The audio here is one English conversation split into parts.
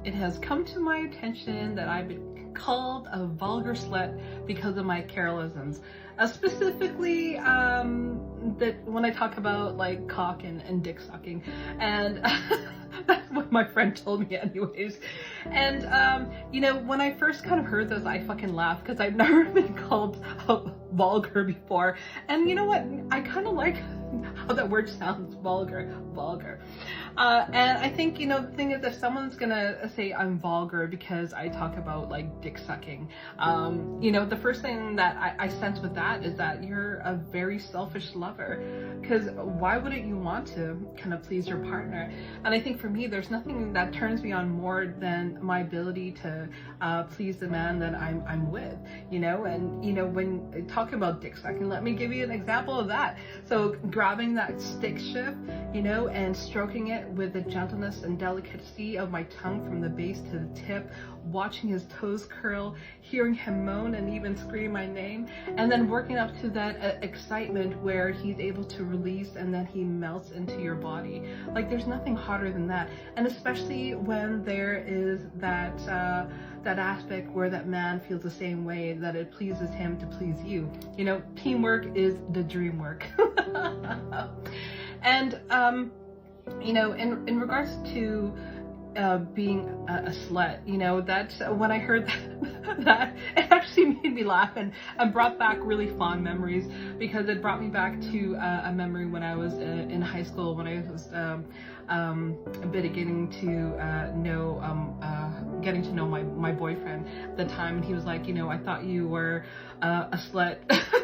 It has come to my attention that I've been called a vulgar slut because of my Carolisms. Specifically, that when I talk about like cock and dick sucking, and that's what my friend told me anyways. And you know, when I first kind of heard this, I fucking laughed because I've never been called vulgar before. And you know what? I kind of like how that word sounds, vulgar. And I think, you know, the thing is, if someone's gonna say I'm vulgar because I talk about like dick sucking, you know, the first thing that I sense with that is that you're a very selfish lover, because why wouldn't you want to kind of please your partner? And I think for me, there's nothing that turns me on more than my ability to please the man that I'm with, you know. And you know, when talking about dick sucking, let me give you an example of that. So grabbing that stick shift, you know, and stroking it with the gentleness and delicacy of my tongue from the base to the tip, watching his toes curl, hearing him moan and even scream my name, and then working up to that excitement where he's able to release and then he melts into your body. Like, there's nothing hotter than that. And especially when there is that that aspect where that man feels the same way, that it pleases him to please you. You know, teamwork is the dream work. And you know, in regards to being a slut, you know, that's when I heard that it actually made me laugh and brought back really fond memories, because it brought me back to a memory when I was in high school, when I was a bit of getting to know my boyfriend at the time. And he was like, you know, I thought you were a slut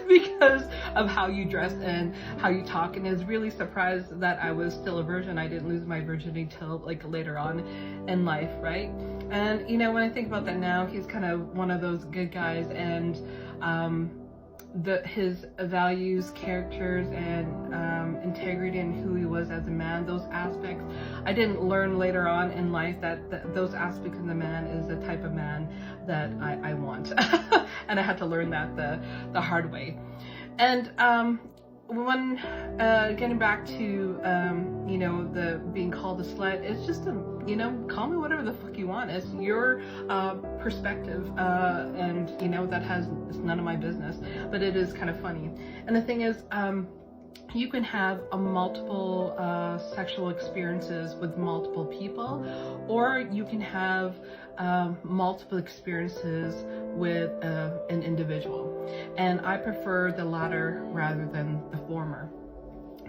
because of how you dress and how you talk, and I was really surprised that I was still a virgin. I didn't lose my virginity till like later on in life, right? And you know, when I think about that now, he's kind of one of those good guys, and his values, characters, and integrity, and who he was as a man, those aspects I didn't learn later on in life, that those aspects of the man is the type of man that I want. And I had to learn that the hard way. And when getting back to you know, the being called a slut, it's just you know, call me whatever the fuck you want. It's your perspective, and you know, it's none of my business, but it is kind of funny. And the thing is, you can have multiple sexual experiences with multiple people, or you can have multiple experiences with an individual. And I prefer the latter rather than the former.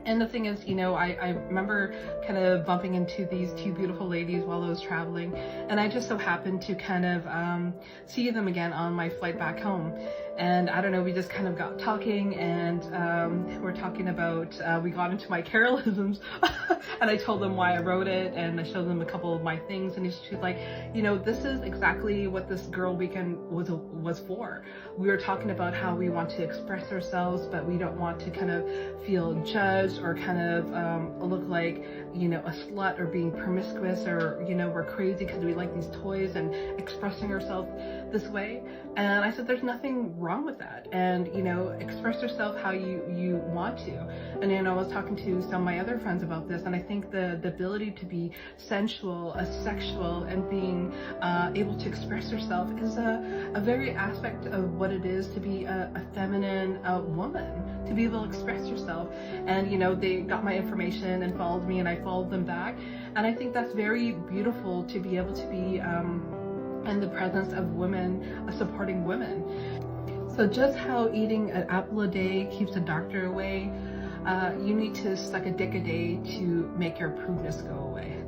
And the thing is, you know, I remember kind of bumping into these two beautiful ladies while I was traveling, and I just so happened to kind of see them again on my flight back home. And I don't know, we just kind of got talking, and we're talking about, we got into my Carolisms, and I told them why I wrote it, and I showed them a couple of my things, and she's like, you know, this is exactly what this girl weekend was for. We were talking about how we want to express ourselves, but we don't want to kind of feel judged or kind of look like, you know, a slut or being promiscuous, or, you know, we're crazy because we like these toys and expressing ourselves this way. And I said, there's nothing wrong with that, and you know, express yourself how you want to. And you know, I was talking to some of my other friends about this, and I think the ability to be sensual, sexual, and being able to express yourself is a very aspect of what it is to be a feminine woman, to be able to express yourself. And you know, they got my information and followed me, and I followed them back, and I think that's very beautiful, to be able to be in the presence of women, supporting women. So just how eating an apple a day keeps the doctor away, you need to suck a dick a day to make your prudeness go away.